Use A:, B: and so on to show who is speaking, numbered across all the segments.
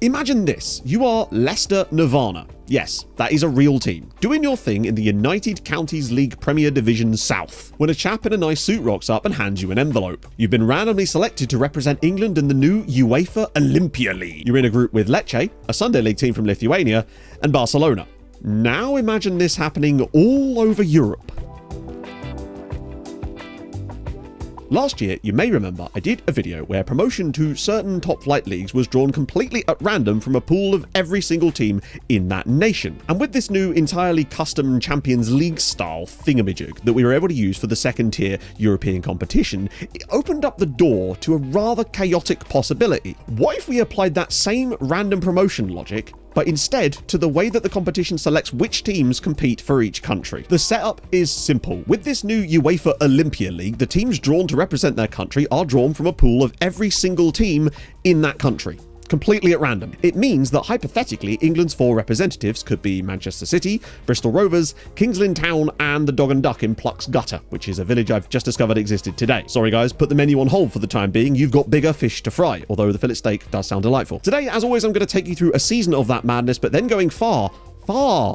A: Imagine this. You are Leicester Nirvana. Yes, that is a real team, doing your thing in the United Counties League Premier Division South, when a chap in a nice suit rocks up and hands you an envelope. You've been randomly selected to represent England in the new UEFA Olympia League. You're in a group with Lecce, a Sunday League team from Lithuania, and Barcelona. Now imagine this happening all over Europe. Last year, you may remember, I did a video where promotion to certain top flight leagues was drawn completely at random from a pool of every single team in that nation. And with this new entirely custom Champions League style thingamajig that we were able to use for the second tier European competition, it opened up the door to a rather chaotic possibility. What if we applied that same random promotion logic, but instead to the way that the competition selects which teams compete for each country? The setup is simple. With this new UEFA Olympia League, the teams drawn to represent their country are drawn from a pool of every single team in that country, completely at random. It means that hypothetically, England's 4 representatives could be Manchester City, Bristol Rovers, Kings Lynn Town, and the Dog and Duck in Pluck's Gutter, which is a village I've just discovered existed today. Sorry guys, put the menu on hold for the time being. You've got bigger fish to fry, although the fillet steak does sound delightful. Today, as always, I'm going to take you through a season of that madness, but then going far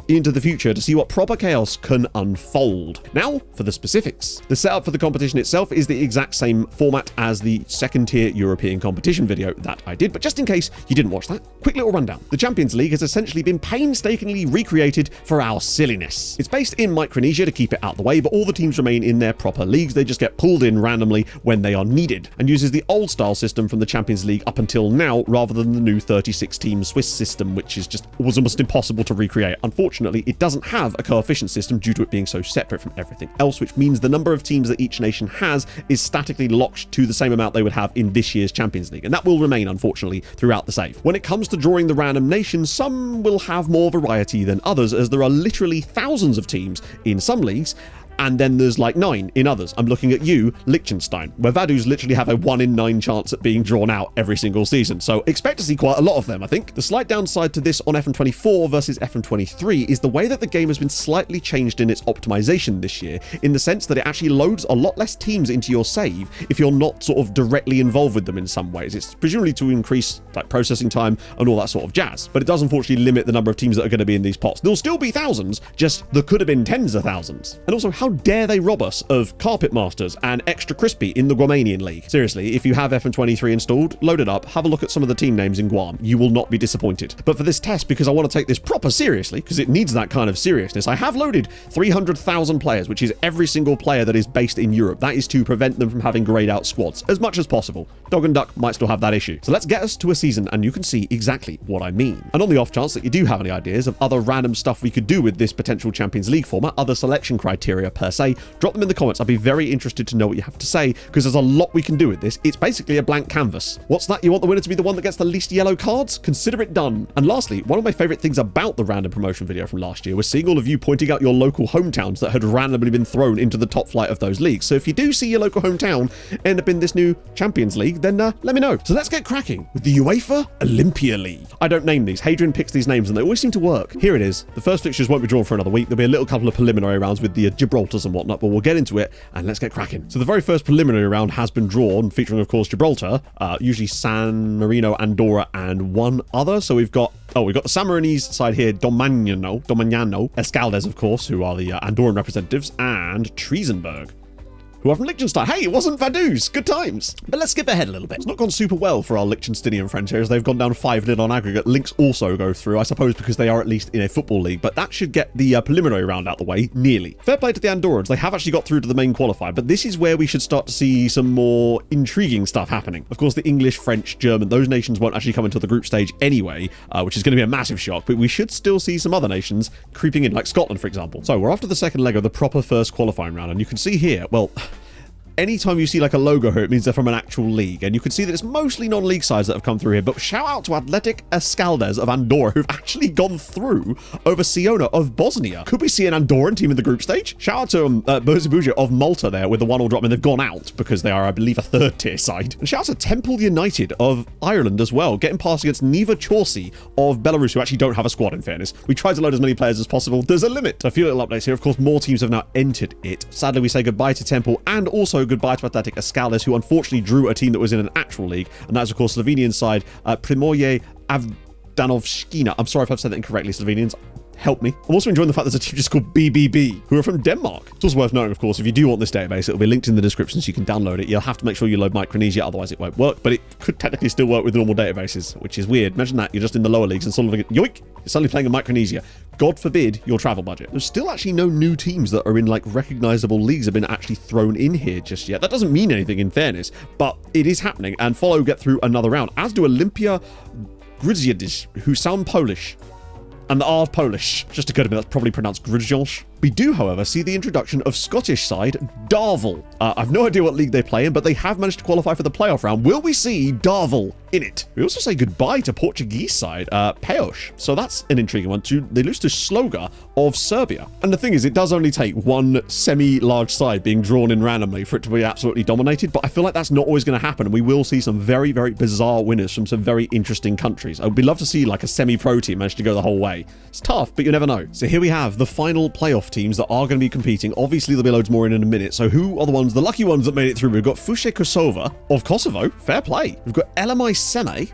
A: into the future to see what proper chaos can unfold. Now, for the specifics. The setup for the competition itself is the exact same format as the second tier European competition video that I did, but just in case you didn't watch that, quick little rundown. The Champions League has essentially been painstakingly recreated for our silliness. It's based in Micronesia to keep it out the way, but all the teams remain in their proper leagues. They just get pulled in randomly when they are needed, and uses the old style system from the Champions League up until now, rather than the new 36-team Swiss system, which is just was almost impossible to recreate. Unfortunately, it doesn't have a coefficient system due to it being so separate from everything else, which means the number of teams that each nation has is statically locked to the same amount they would have in this year's Champions League, and that will remain, unfortunately, throughout the save. When it comes to drawing the random nations, some will have more variety than others, as there are literally thousands of teams in some leagues, and then there's like 9 in others. I'm looking at you, Liechtenstein, where Vaduz literally have a 1 in 9 chance at being drawn out every single season. So expect to see quite a lot of them, I think. The slight downside to this on FM24 versus FM23 is the way that the game has been slightly changed in its optimization this year, in the sense that it actually loads a lot less teams into your save if you're not sort of directly involved with them in some ways. It's presumably to increase like processing time and all that sort of jazz, but it does unfortunately limit the number of teams that are going to be in these pots. There'll still be thousands, just there could have been tens of thousands. And also, how dare they rob us of Carpet Masters and Extra Crispy in the Guamanian League? Seriously, if you have FM23 installed, load it up, have a look at some of the team names in Guam. You will not be disappointed. But for this test, because I want to take this proper seriously, because it needs that kind of seriousness, I have loaded 300,000 players, which is every single player that is based in Europe. That is to prevent them from having grayed out squads as much as possible. Dog and Duck might still have that issue. So let's get us to a season and you can see exactly what I mean. And on the off chance that you do have any ideas of other random stuff we could do with this potential Champions League format, other selection criteria per se, drop them in the comments. I'd be very interested to know what you have to say, because there's a lot we can do with this. It's basically a blank canvas. What's that? You want the winner to be the one that gets the least yellow cards? Consider it done. And lastly, one of my favorite things about the random promotion video from last year was seeing all of you pointing out your local hometowns that had randomly been thrown into the top flight of those leagues. So if you do see your local hometown end up in this new Champions League, then let me know. So let's get cracking with the UEFA Olympia League. I don't name these. Hadrian picks these names and they always seem to work. Here it is. The first fixtures won't be drawn for another week. There'll be a little couple of preliminary rounds with the Gibraltars and whatnot, but we'll get into it and let's get cracking. So the very first preliminary round has been drawn, featuring of course Gibraltar, usually San Marino, Andorra, and one other. So we've got the San Marinese side here, Domagnano, Escaldes of course, who are the Andorran representatives, and Triesenberg, who are from Liechtenstein. Hey, it wasn't Vaduz. Good times. But let's skip ahead a little bit. It's not gone super well for our Liechtensteinian friends here, as they've gone down 5-0 on aggregate. Links also go through, I suppose, because they are at least in a football league, but that should get the preliminary round out the way, nearly. Fair play to the Andorrans. They have actually got through to the main qualifier, but this is where we should start to see some more intriguing stuff happening. Of course, the English, French, German, those nations won't actually come into the group stage anyway, which is going to be a massive shock, but we should still see some other nations creeping in, like Scotland, for example. So we're after the second leg of the proper first qualifying round, and you can see here, well, anytime you see like a logo here, it means they're from an actual league. And you can see that it's mostly non-league sides that have come through here. But shout out to Athletic Escaldes of Andorra, who've actually gone through over Siona of Bosnia. Could we see an Andorran team in the group stage? Shout out to Bozibuja of Malta there with the 1-1 drop. I mean, they've gone out because they are, I believe, a third tier side. And shout out to Temple United of Ireland as well, getting past against Niva Chorsi of Belarus, who actually don't have a squad, in fairness. We tried to load as many players as possible. There's a limit. So a few little updates here. Of course, more teams have now entered it. Sadly, we say goodbye to Temple and also goodbye to Athletic Escaldes, who unfortunately drew a team that was in an actual league, and that is of course Slovenian side Primorje Bogdanovskina. I'm sorry if I've said that incorrectly, Slovenians. Help me. I'm also enjoying the fact there's a team just called BBB, who are from Denmark. It's also worth noting, of course, if you do want this database, it'll be linked in the description so you can download it. You'll have to make sure you load Micronesia, otherwise it won't work, but it could technically still work with normal databases, which is weird. Imagine that, you're just in the lower leagues and suddenly, yoink, you're suddenly playing in Micronesia. God forbid your travel budget. There's still actually no new teams that are in like recognizable leagues have been actually thrown in here just yet. That doesn't mean anything in fairness, but it is happening, and Follow get through another round, as do Olympia Gryziadis, who sound Polish. And are Polish. Just occurred to me that's probably pronounced Gryzionsz. We do, however, see the introduction of Scottish side Darvel. I've no idea what league they play in, but they have managed to qualify for the playoff round. Will we see Darvel in it? We also say goodbye to Portuguese side Paos. So that's an intriguing one too. They lose to Sloga of Serbia. And the thing is, it does only take one semi-large side being drawn in randomly for it to be absolutely dominated, but I feel like that's not always going to happen, and we will see some very, very bizarre winners from some very interesting countries. I would love to see like a semi-pro team manage to go the whole way. It's tough, but you never know. So here we have the final playoff teams that are going to be competing. Obviously, there'll be loads more in a minute. So who are the ones, the lucky ones that made it through? We've got Fushe Kosova of Kosovo. Fair play. We've got LMI Seme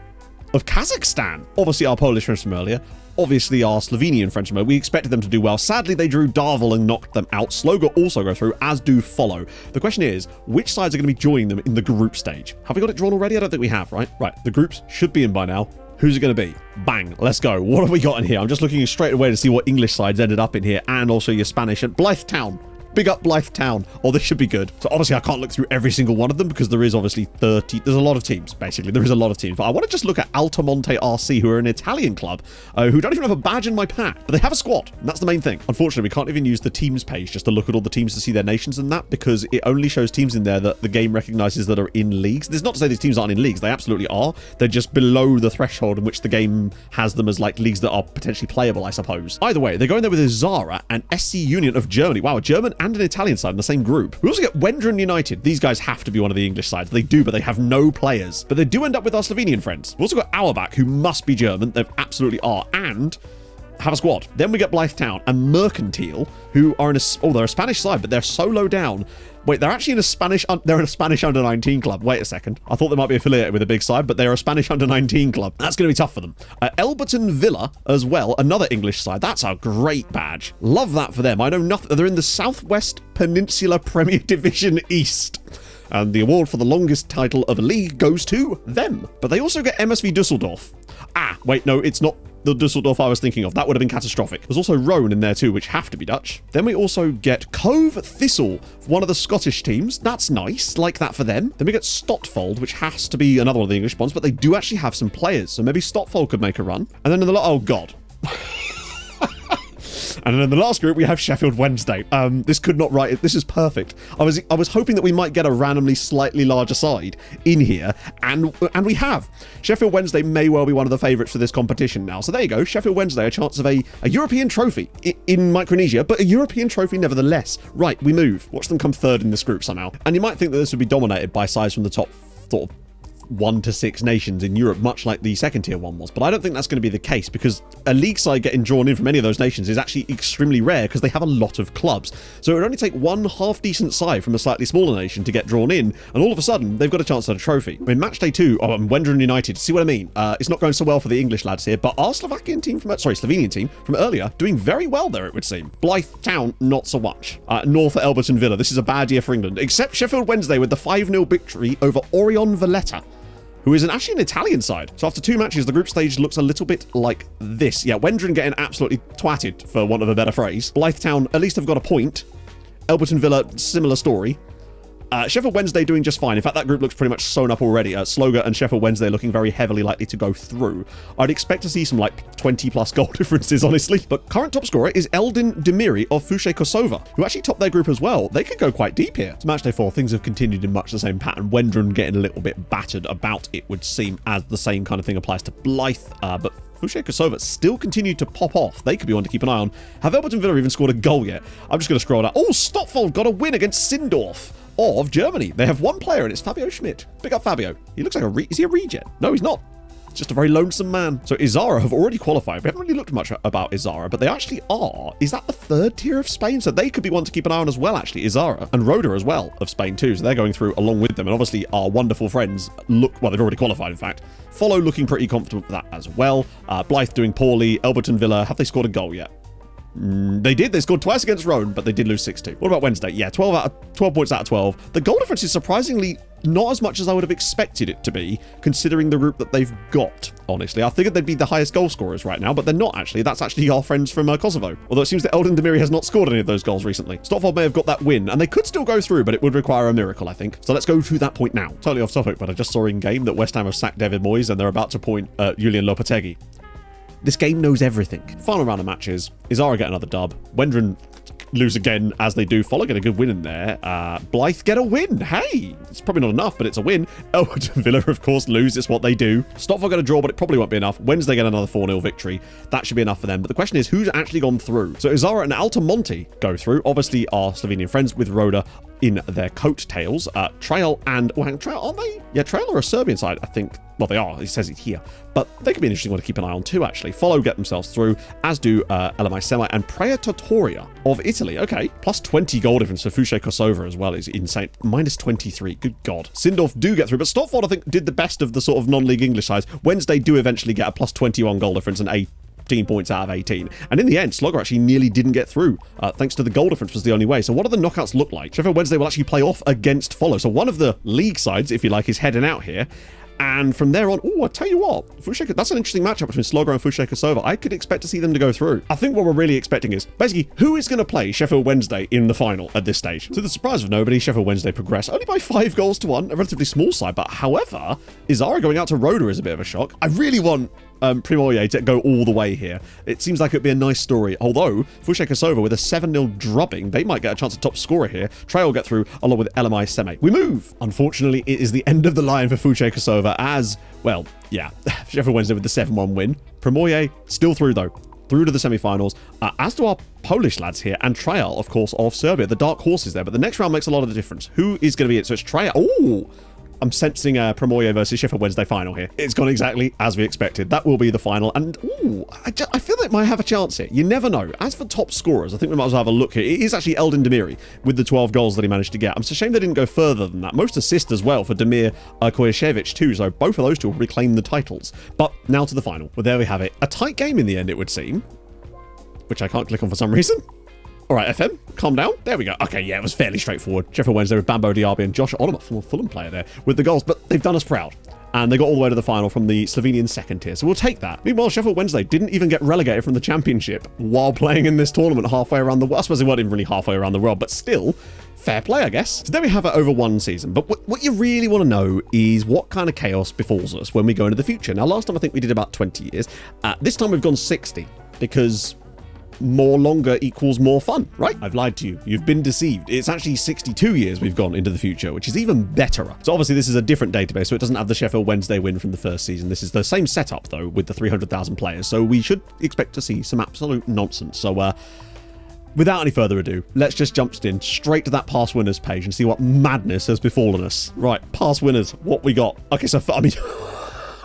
A: of Kazakhstan. Obviously, our Polish friends from earlier. Obviously, our Slovenian friends from earlier. We expected them to do well. Sadly, they drew Darvel and knocked them out. Sloga also go through, as do Follow. The question is, which sides are going to be joining them in the group stage? Have we got it drawn already? I don't think we have, right? Right. The groups should be in by now. Who's it going to be? Bang. Let's go. What have we got in here? I'm just looking straight away to see what English sides ended up in here, and also your Spanish. And Blythe Town. Big up Blythe Town. Oh, this should be good. So obviously I can't look through every single one of them because there is obviously 30. There's a lot of teams, basically. There is a lot of teams. But I want to just look at Altomonte RC, who are an Italian club, who don't even have a badge in my pack, but they have a squad. And that's the main thing. Unfortunately, we can't even use the teams page just to look at all the teams to see their nations and that, because it only shows teams in there that the game recognizes that are in leagues. There's not to say these teams aren't in leagues. They absolutely are. They're just below the threshold in which the game has them as like leagues that are potentially playable, I suppose. Either way, they're going there with a Zara and SC Union of Germany. Wow, a German and an Italian side in the same group. We also get Wendron United. These guys have to be one of the English sides. They do, but they have no players. But they do end up with our Slovenian friends. We've also got Auerbach, who must be German. They absolutely are. And have a squad. Then we get Blythe Town and Mercantile, who are in a... Oh, they're a Spanish side, but they're so low down. Wait, they're actually in a Spanish... They're in a Spanish under-19 club. Wait a second. I thought they might be affiliated with a big side, but they're a Spanish under-19 club. That's going to be tough for them. Elberton Villa as well, another English side. That's a great badge. Love that for them. I know nothing... They're in the Southwest Peninsula Premier Division East. And the award for the longest title of a league goes to them. But they also get MSV Dusseldorf. Ah, wait, no, it's not the Dusseldorf I was thinking of. That would have been catastrophic. There's also Roan in there too, which have to be Dutch. Then we also get Cove Thistle, one of the Scottish teams. That's nice. Like that for them. Then we get Stotfold, which has to be another one of the English ones, but they do actually have some players. So maybe Stotfold could make a run. And then in the... Oh, God. And then in the last group, we have Sheffield Wednesday. This could not write it. This is perfect. I was hoping that we might get a randomly slightly larger side in here, and we have. Sheffield Wednesday may well be one of the favourites for this competition now. So there you go. Sheffield Wednesday, a chance of a European trophy in Micronesia, but a European trophy nevertheless. Right, we move. Watch them come third in this group somehow. And you might think that this would be dominated by sides from the top sort of 1 to 6 nations in Europe, much like the second tier one was, but I don't think that's going to be the case, because a league side getting drawn in from any of those nations is actually extremely rare because they have a lot of clubs. So it would only take one half decent side from a slightly smaller nation to get drawn in, and all of a sudden they've got a chance at a trophy. I mean, match day 2, Wendron United, see what I mean? It's not going so well for the English lads here, but our Slovenian team from earlier doing very well there, it would seem. Blythe Town, not so much. Nor for Elberton Villa. This is a bad year for England, except Sheffield Wednesday with the 5-0 victory over Orion Valletta, who is actually an Italian side. So after 2 matches, the group stage looks a little bit like this. Yeah, Wendron getting absolutely twatted, for want of a better phrase. Blythe Town at least have got a point. Elberton Villa, similar story. Sheffield Wednesday doing just fine. In fact, that group looks pretty much sewn up already. Sloga and Sheffield Wednesday looking very heavily likely to go through. I'd expect to see some like 20 plus goal differences, honestly. But current top scorer is Eldin Demiri of Fushe Kosova, who actually topped their group as well. They could go quite deep here. To match day 4, things have continued in much the same pattern. Wendron getting a little bit battered about, it would seem, as the same kind of thing applies to Blythe. But Fushe Kosova still continued to pop off. They could be one to keep an eye on. Have Elberton Villa even scored a goal yet? I'm just going to scroll down. Oh, Stotfold got a win against Sindorf of Germany. They have one player, and it's Fabio Schmidt. Big up Fabio. He looks like is he a regen? No, he's not. Just a very lonesome man. So Izara have already qualified. We haven't really looked much about Izara, but they actually are. Is that the third tier of Spain? So they could be one to keep an eye on as well, actually. Izara and Rhoda as well of Spain too. So they're going through along with them. And obviously our wonderful friends look, well, they've already qualified, in fact. Follow looking pretty confident with that as well. Blythe doing poorly. Elberton Villa, have they scored a goal yet? They did. They scored twice against Rhone, but they did lose 6-2. What about Wednesday? Yeah, 12 points out of 12. The goal difference is surprisingly not as much as I would have expected it to be, considering the route that they've got, honestly. I figured they'd be the highest goal scorers right now, but they're not actually. That's actually our friends from Kosovo. Although it seems that Eldin Demiri has not scored any of those goals recently. Stotfold may have got that win, and they could still go through, but it would require a miracle, I think. So let's go to that point now. Totally off topic, but I just saw in game that West Ham have sacked David Moyes, and they're about to point at Julian Lopetegui. This game knows everything. Final round of matches. Izara get another dub. Wendron lose again, as they do. Follow get a good win in there. Blythe get a win. Hey, it's probably not enough, but it's a win. Elwood and Villa, of course, lose. It's what they do. Stotfold get a draw, but it probably won't be enough. Wednesday get another 4-0 victory. That should be enough for them. But the question is, who's actually gone through? So Izara and Altamonte go through. Obviously, our Slovenian friends with Rhoda in their coattails. Trail and... Well, Trail, aren't they? Yeah, Trail are a Serbian side, I think. Well, they are. It says it here. But they could be an interesting one to keep an eye on too, actually. Follow get themselves through, as do LMI Semi and Praia Totoria of Italy. Okay. Plus 20 goal difference for Fouché Kosovo as well is insane. Minus 23. Good God. Sindorf do get through, but Stotfold, I think, did the best of the sort of non-league English sides. Wednesday do eventually get a plus 21 goal difference and 18 points out of 18. And in the end, Slogger actually nearly didn't get through, thanks to the goal difference was the only way. So what do the knockouts look like? Sheffield Wednesday will actually play off against Follow. So one of the league sides, if you like, is heading out here. And from there on, I tell you what, that's an interesting matchup between Slogger and Fouché Kosovo. I could expect to see them to go through. I think what we're really expecting is, basically, who is going to play Sheffield Wednesday in the final at this stage? To the surprise of nobody, Sheffield Wednesday progress only by 5 goals to 1, a relatively small side. But however, Izara going out to Rhoda is a bit of a shock. I really want Primoye to go all the way here. It seems like it'd be a nice story. Although, Fouché Kosovo with a 7-0 drubbing, they might get a chance at top scorer here. Trail get through along with LMI Seme. We move. Unfortunately, it is the end of the line for Fouché Kosovo as, well, yeah, Sheffield Wednesday with the 7-1 win. Primoye still through though. Through to the semi-finals, as do our Polish lads here, and Trail, of course, of Serbia. The dark horses there, but the next round makes a lot of the difference. Who is going to be it? So it's Trail. Oh, I'm sensing a Primoye versus Sheffield Wednesday final here. It's gone exactly as we expected. That will be the final. And I feel like it might have a chance here. You never know. As for top scorers, I think we might as well have a look here. It is actually Eldin Demiri with the 12 goals that he managed to get. It's a shame they didn't go further than that. Most assists as well for Demir Kojašević too. So both of those two will reclaim the titles. But now to the final. Well, there we have it. A tight game in the end, it would seem. Which I can't click on for some reason. All right, FM, calm down. There we go. Okay, yeah, it was fairly straightforward. Sheffield Wednesday with Bambo Diaby and Josh Onomah, former Fulham player there, with the goals. But they've done us proud. And they got all the way to the final from the Slovenian second tier. So we'll take that. Meanwhile, Sheffield Wednesday didn't even get relegated from the Championship while playing in this tournament halfway around the world. I suppose they weren't even really halfway around the world, but still, fair play, I guess. So there we have it over one season. But what you really want to know is what kind of chaos befalls us when we go into the future. Now, last time I think we did about 20 years. This time we've gone 60 because more longer equals more fun, right? I've lied to you. You've been deceived. It's actually 62 years we've gone into the future, which is even better. So obviously this is a different database, so it doesn't have the Sheffield Wednesday win from the first season. This is the same setup though, with the 300,000 players. So we should expect to see some absolute nonsense. So without any further ado, let's just jump straight to that past winners page and see what madness has befallen us. Right, past winners, what we got? Okay, so I mean,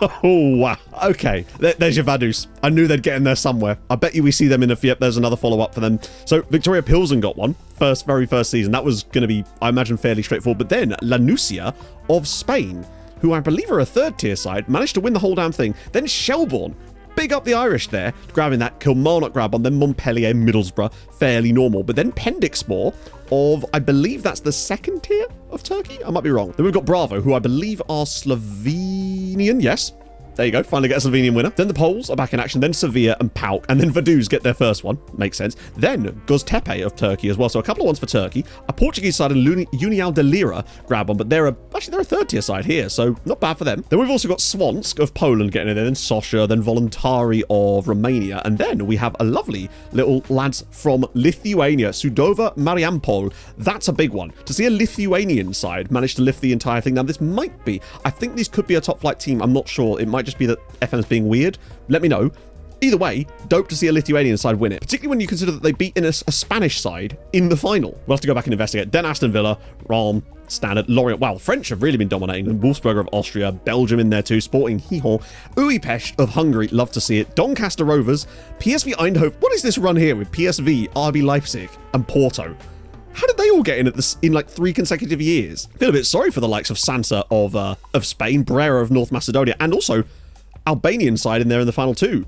A: oh, wow. Okay, there's your Vaduz. I knew they'd get in there somewhere. I bet you we see them in a... Yep, there's another follow-up for them. So, Victoria Pilsen got one. Very first season. That was going to be, I imagine, fairly straightforward. But then, La Nucia of Spain, who I believe are a third-tier side, managed to win the whole damn thing. Then Shelbourne. Big up the Irish there, grabbing that Kilmarnock grab on. Then Montpellier, Middlesbrough, fairly normal. But then Pendikspor of, I believe that's the second tier of Turkey? I might be wrong. Then we've got Bravo, who I believe are Slovenian. Yes. There you go, finally get a Slovenian winner. Then the Poles are back in action, then Sevilla and PAOK, and then Vaduz get their first one. Makes sense. Then Göztepe of Turkey as well, so a couple of ones for Turkey. A Portuguese side and União de Lira grab one, but they're a third tier side here, so not bad for them. Then we've also got Swansk of Poland getting in there, then Sosha, then Voluntari of Romania, and then we have a lovely little lads from Lithuania, Sudova Mariampol. That's a big one. To see a Lithuanian side manage to lift the entire thing. Now this might be, I think this could be a top flight team. I'm not sure. It might just be that FM's being weird. Let me know. Either way, dope to see a Lithuanian side win it, particularly when you consider that they beat in a Spanish side in the final. We'll have to go back and investigate. Then Aston Villa, Rom, Standard, Lorient. Wow, French have really been dominating. Wolfsberger of Austria, Belgium in there too, Sporting Gijón, Újpest of Hungary, love to see it. Doncaster Rovers, PSV Eindhoven. What is this run here with PSV, RB Leipzig, and Porto? How did they all get in at this in like 3 consecutive years? I feel a bit sorry for the likes of Sansa of Spain, Brera of North Macedonia, and also Albanian side in there in the final 2.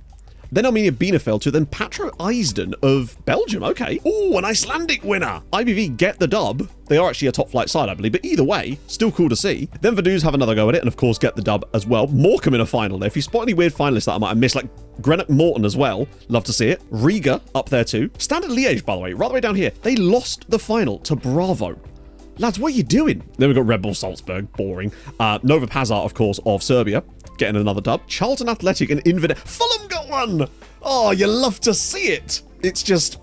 A: Then Armenia Bielefeld to then Patro Eisden of Belgium. Okay. Oh, an Icelandic winner. IBV get the dub. They are actually a top flight side, I believe, but either way, still cool to see. Then Vaduz have another go at it and of course get the dub as well. Morecambe in a final there. If you spot any weird finalists that I might have missed, like Greenock Morton as well, love to see it. Riga up there too. Standard Liège, by the way, right the way down here. They lost the final to Bravo. Lads, what are you doing? Then we've got Red Bull Salzburg, boring. Nova Pazar, of course, of Serbia, getting another dub. Charlton Athletic and Inverness. Fulham got one! Oh, you love to see it. It's just...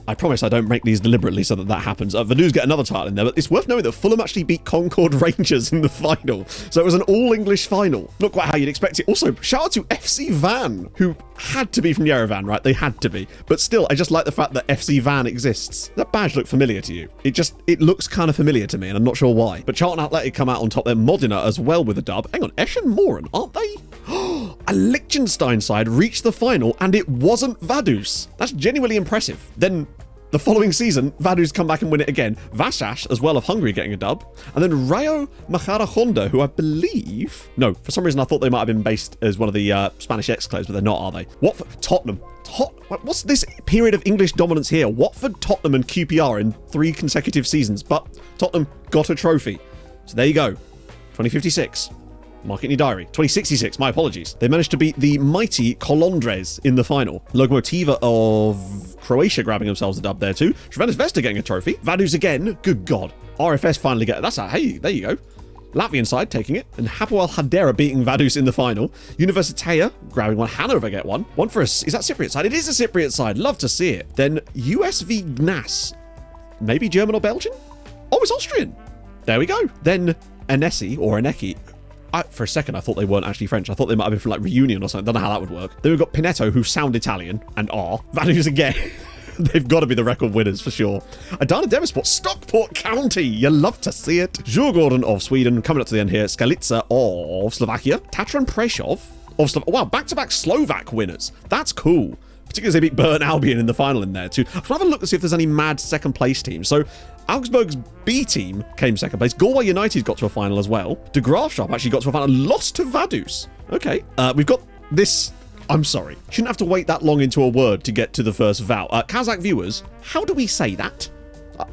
A: I promise I don't make these deliberately so that happens. Vaduz get another title in there, but it's worth knowing that Fulham actually beat Concord Rangers in the final. So it was an all-English final. Not quite how you'd expect it. Also, shout out to FC Van, who had to be from Yerevan, right? They had to be. But still, I just like the fact that FC Van exists. That badge look familiar to you? It looks kind of familiar to me, and I'm not sure why. But Charlton Athletic come out on top there. Modena as well with a dub. Hang on, Eschen Moran, aren't they? A Liechtenstein side reached the final, and it wasn't Vaduz. That's genuinely impressive. Then the following season, Vaduz come back and win it again. Vasas, as well, of Hungary getting a dub. And then Rayo Majadahonda, who I believe... No, for some reason I thought they might have been based as one of the Spanish exclaves, but they're not, are they? Watford, Tottenham. What's this period of English dominance here? Watford, Tottenham, and QPR in 3 consecutive seasons. But Tottenham got a trophy. So there you go. 2056. Mark it in your diary. 2066, my apologies. They managed to beat the mighty Kolondres in the final. Lokomotiva of Croatia grabbing themselves a dub there too. Crvena Zvezda getting a trophy. Vaduz again. Good God. RFS finally get it. That's a, hey, there you go. Latvian side taking it. And Hapoel Hadera beating Vaduz in the final. Universitatea grabbing one. Hanover get one. One for us. Is that Cypriot side? It is a Cypriot side. Love to see it. Then USV Gnas. Maybe German or Belgian? Oh, it's Austrian. There we go. Then Anesi or Aneki. For a second, I thought they weren't actually French. I thought they might have been from like Reunion or something. Don't know how that would work. Then we've got Pinetto, who sound Italian and are. Vaduz again. They've got to be the record winners for sure. Adana Demirspor, Stockport County. You love to see it. Djurgården of Sweden coming up to the end here. Skalica of Slovakia. Tatran Prešov of Slovakia. Wow, back-to-back Slovak winners. That's cool. Particularly as they beat Burn Albion in the final in there too. I'll have a look to see if there's any mad second place teams. So Augsburg's B team came second place. Galway United got to a final as well. De Graafschap actually got to a final and lost to Vaduz. Okay. We've got this... I'm sorry. Shouldn't have to wait that long into a word to get to the first vowel. Kazakh viewers, how do we say that?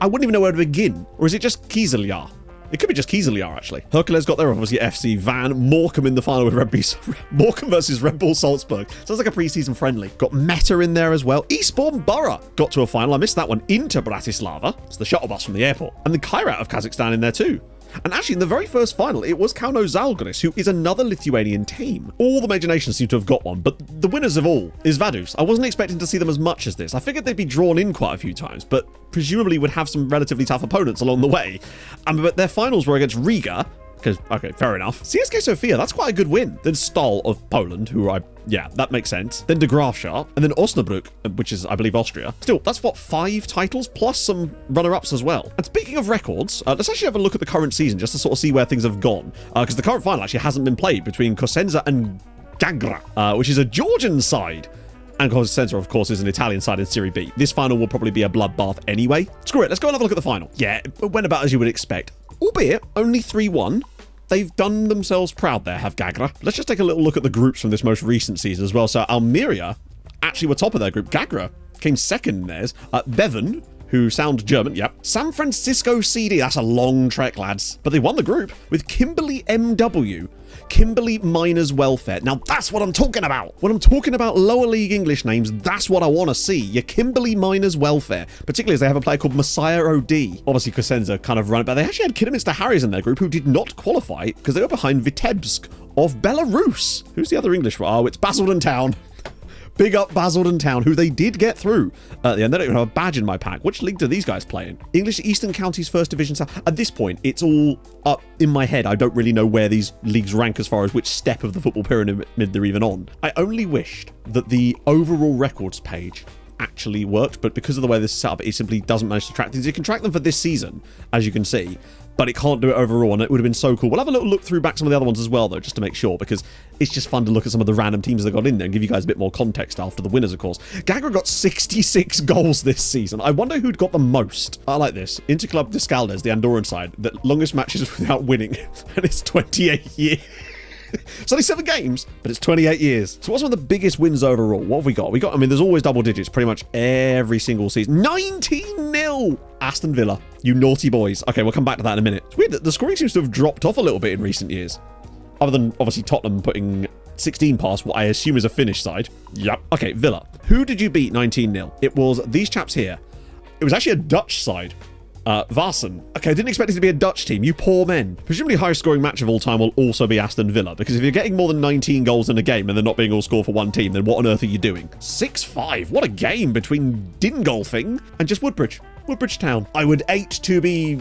A: I wouldn't even know where to begin. Or is it just Kizlyar? It could be just Kizlyar, actually. Hercules got there, obviously FC Van. Morecambe in the final with Morecambe versus Red Bull Salzburg. Sounds like a pre-season friendly. Got Meta in there as well. Eastbourne Borough got to a final. I missed that one. Inter Bratislava. It's the shuttle bus from the airport. And the Kairat of Kazakhstan in there too. And actually, in the very first final, it was Kauno Žalgiris, who is another Lithuanian team. All the major nations seem to have got one, but the winners of all is Vaduz. I wasn't expecting to see them as much as this. I figured they'd be drawn in quite a few times, but presumably would have some relatively tough opponents along the way. But their finals were against Riga, because, okay, fair enough. CSK Sofia, that's quite a good win. Then Stahl of Poland, yeah, that makes sense. Then De Graafschap, and then Osnabrück, which is, I believe, Austria. Still, that's what, 5 titles, plus some runner-ups as well. And speaking of records, let's actually have a look at the current season, just to sort of see where things have gone. Because the current final actually hasn't been played between Cosenza and Gagra, which is a Georgian side. And Cosenza, of course, is an Italian side in Serie B. This final will probably be a bloodbath anyway. Screw it, let's go and have a look at the final. Yeah, it went about as you would expect. Albeit, only 3-1. They've done themselves proud there, have Gagra. Let's just take a little look at the groups from this most recent season as well. So Almeria actually were top of their group. Gagra came second in theirs. Bevan, who sound German, yep. San Francisco CD, that's a long trek, lads. But they won the group with Kimberley MW. Kimberley Miners Welfare. Now that's what I'm talking about. When I'm talking about lower league English names, that's what I want to see. Your Kimberley Miners Welfare. Particularly as they have a player called Messiah OD. Obviously Cosenza kind of run it, but they actually had Kidderminster Harriers in their group who did not qualify because they were behind Vitebsk of Belarus. Who's the other English one? Oh, it's Basildon Town. Big up Basildon Town, who they did get through at the end. They don't even have a badge in my pack. Which league do these guys play in? English Eastern Counties First Division South. At this point, it's all up in my head. I don't really know where these leagues rank as far as which step of the football pyramid they're even on. I only wished that the overall records page actually worked, but because of the way this is set up, it simply doesn't manage to track things. You can track them for this season, as you can see, but it can't do it overall, and it would have been so cool. We'll have a little look through back some of the other ones as well, though, just to make sure, because it's just fun to look at some of the random teams that got in there and give you guys a bit more context after the winners, of course. Gagra got 66 goals this season. I wonder who'd got the most. I like this. Interclub Descaldes, the Andorran side, the longest matches without winning, and it's 28 years. It's only 7 games, but it's 28 years. So what's one of the biggest wins overall? What have we got? I mean, there's always double digits pretty much every single season. 19-0! Aston Villa, you naughty boys. Okay, we'll come back to that in a minute. It's weird that the scoring seems to have dropped off a little bit in recent years. Other than, obviously, Tottenham putting 16 past what I assume is a Finnish side. Yep. Okay, Villa. Who did you beat 19-0? It was these chaps here. It was actually a Dutch side. Varsen. Okay, I didn't expect it to be a Dutch team. You poor men. Presumably highest scoring match of all time will also be Aston Villa, because if you're getting more than 19 goals in a game and they're not being all scored for one team, then what on earth are you doing? 6-5. What a game between Dingolfing and just Woodbridge. Woodbridge Town. I would 8 to be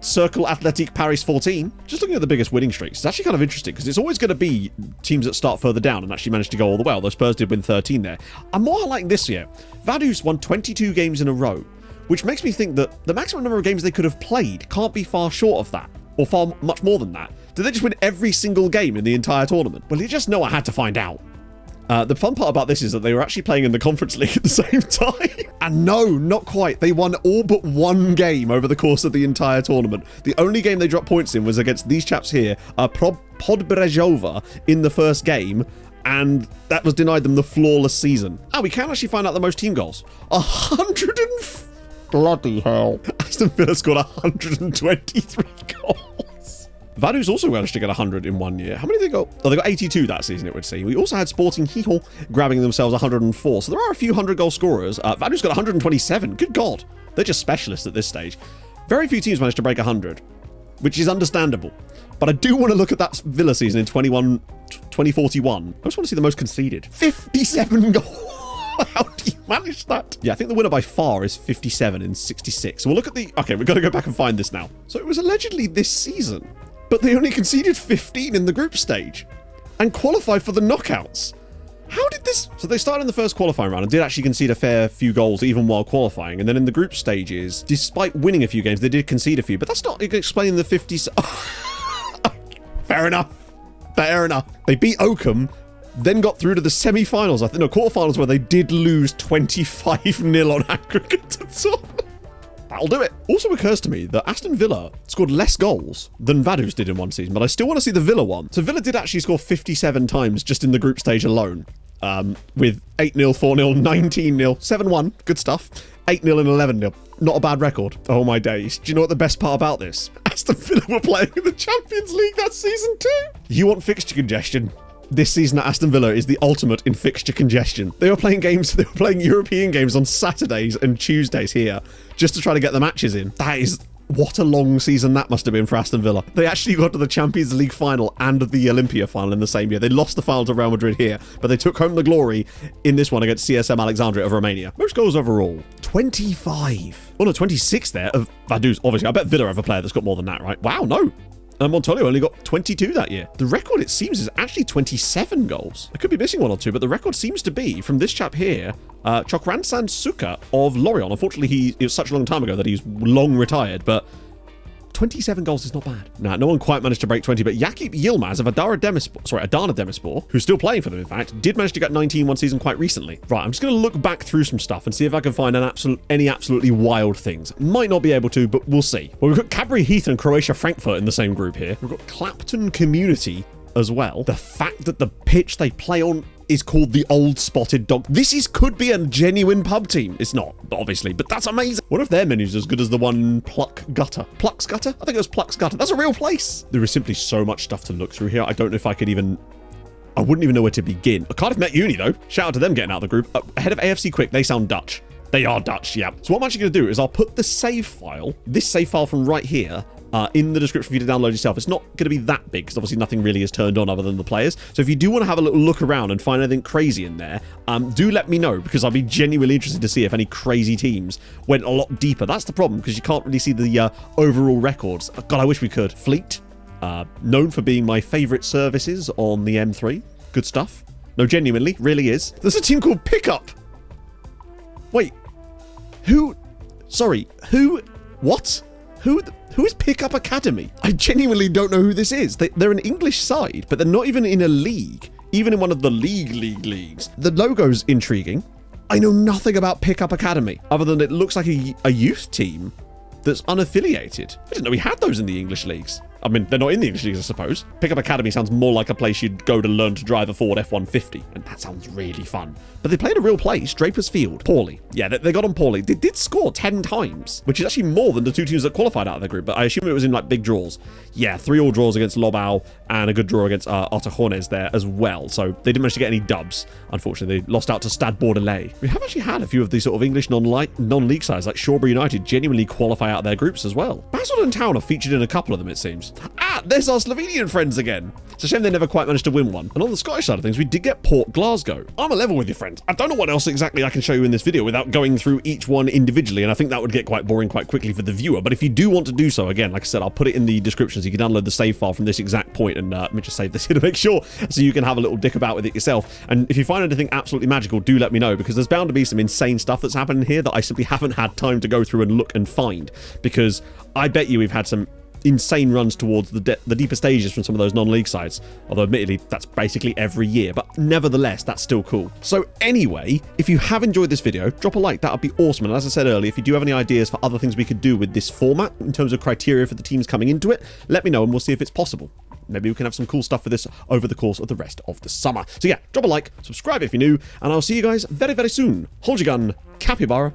A: Circle Athletic Paris 14. Just looking at the biggest winning streaks, it's actually kind of interesting, because it's always going to be teams that start further down and actually manage to go all the way, although Spurs did win 13 there. I'm more highlighting this year. Vaduz won 22 games in a row, which makes me think that the maximum number of games they could have played can't be far short of that, or far much more than that. Did they just win every single game in the entire tournament? Well, you just know I had to find out. The fun part about this is that they were actually playing in the Conference League at the same time. And no, not quite. They won all but one game over the course of the entire tournament. The only game they dropped points in was against these chaps here, Podbrezhova, in the first game, and that was denied them the flawless season. Oh, we can actually find out the most team goals. 104. Bloody hell. Aston Villa scored 123 goals. Vaduz also managed to get 100 in 1 year. How many did they got? Oh, they got 82 that season, it would seem. We also had Sporting Gijón grabbing themselves 104. So there are a few 100-goal scorers. Vaduz got 127. Good God. They're just specialists at this stage. Very few teams managed to break 100, which is understandable. But I do want to look at that Villa season in 2041. I just want to see the most conceded. 57 goals. How do you manage that? Yeah, I think the winner by far is 57 in 66. So we'll look at the... Okay, we've got to go back and find this now. So it was allegedly this season, but they only conceded 15 in the group stage and qualified for the knockouts. How did this... So they started in the first qualifying round and did actually concede a fair few goals even while qualifying. And then in the group stages, despite winning a few games, they did concede a few. But that's not explaining the 50... Fair enough. Fair enough. They beat Oakham, then got through to the semi-finals, I think, no, quarterfinals, where they did lose 25-0 on aggregate to Tottenham. That'll do it. Also occurs to me that Aston Villa scored less goals than Vaduz did in one season, but I still want to see the Villa one. So Villa did actually score 57 times just in the group stage alone, with 8-0, 4-0, 19-0, 7-1, good stuff, 8-0 and 11-0. Not a bad record. Oh my days. Do you know what the best part about this? Aston Villa were playing in the Champions League that season too. You want fixture congestion? This season at Aston Villa is the ultimate in fixture congestion. They were playing European games on Saturdays and Tuesdays here, just to try to get the matches in. That is... What a long season that must have been for Aston Villa. They actually got to the Champions League final and the Olympia final in the same year. They lost the final to Real Madrid here, but they took home the glory in this one against CSM Alexandria of Romania. Most goals overall, 25. Oh no, 26 there of Vaduz. Obviously, I bet Villa have a player that's got more than that, right? Wow, no. Montolio only got 22 that year. The record, it seems, is actually 27 goals. I could be missing one or two, but the record seems to be from this chap here, Chokransan Suka of Lorient. Unfortunately, it was such a long time ago that he's long retired, but 27 goals is not bad. Nah, no one quite managed to break 20, but Jakub Yilmaz of Adana Demirspor, who's still playing for them, in fact, did manage to get 19 one season quite recently. Right, I'm just going to look back through some stuff and see if I can find any absolutely wild things. Might not be able to, but we'll see. Well, we've got Cadbury Heath and Croatia Frankfurt in the same group here. We've got Clapton Community as well. The fact that the pitch they play on is called the Old Spotted Dog. Could be a genuine pub team. It's not, obviously, but that's amazing. What if their menu's as good as the one Pluck's Gutter? I think it was Pluck's Gutter. That's a real place. There is simply so much stuff to look through here. I don't know if I wouldn't even know where to begin. Cardiff Met Uni, though. Shout out to them getting out of the group. Ahead of AFC Quick, they sound Dutch. They are Dutch, yeah. So what I'm actually going to do is I'll put the save file, this save file from right here, in the description for you to download yourself. It's not going to be that big because obviously nothing really is turned on other than the players. So if you do want to have a little look around and find anything crazy in there, do let me know, because I'll be genuinely interested to see if any crazy teams went a lot deeper. That's the problem, because you can't really see the overall records. God, I wish we could. Fleet, known for being my favourite services on the M3. Good stuff. No, genuinely, really is. There's a team called Pickup. Wait, who? Sorry, who? What? Who is Pickup Academy? I genuinely don't know who this is. They're an English side, but they're not even in a league. Even in one of the leagues. The logo's intriguing. I know nothing about Pickup Academy, other than it looks like a youth team that's unaffiliated. I didn't know we had those in the English leagues. I mean, they're not in the English leagues, I suppose. Pickup Academy sounds more like a place you'd go to learn to drive a Ford F-150, and that sounds really fun. But they played a real place, Drapers Field. Poorly. Yeah, they got on poorly. They did score 10 times, which is actually more than the 2 teams that qualified out of their group, but I assume it was in like big draws. Yeah, 3-all draws against Lobau and a good draw against Otajones there as well. So they didn't manage to get any dubs. Unfortunately, they lost out to Stade Bordelais. We have actually had a few of these sort of English non-league sides like Shawbury United genuinely qualify out of their groups as well. Basildon Town are featured in a couple of them, it seems. There's our Slovenian friends again. It's a shame they never quite managed to win one. And on the Scottish side of things, we did get Port Glasgow. I'm a level with you, friends. I don't know what else exactly I can show you in this video without going through each one individually, and I think that would get quite boring quite quickly for the viewer. But if you do want to do so, again, like I said, I'll put it in the description so you can download the save file from this exact point, and let me just save this here to make sure so you can have a little dick about with it yourself. And if you find anything absolutely magical, do let me know, because there's bound to be some insane stuff that's happening here that I simply haven't had time to go through and look and find, because I bet you we've had some insane runs towards the deeper stages from some of those non-league sides, although admittedly that's basically every year, but nevertheless that's still cool. So anyway, if you have enjoyed this video, drop a like, that would be awesome. And as I said earlier, if you do have any ideas for other things we could do with this format in terms of criteria for the teams coming into it, let me know and we'll see if it's possible. Maybe we can have some cool stuff for this over the course of the rest of the summer. So yeah, drop a like, subscribe if you're new, and I'll see you guys very, very soon. Hold your gun, capybara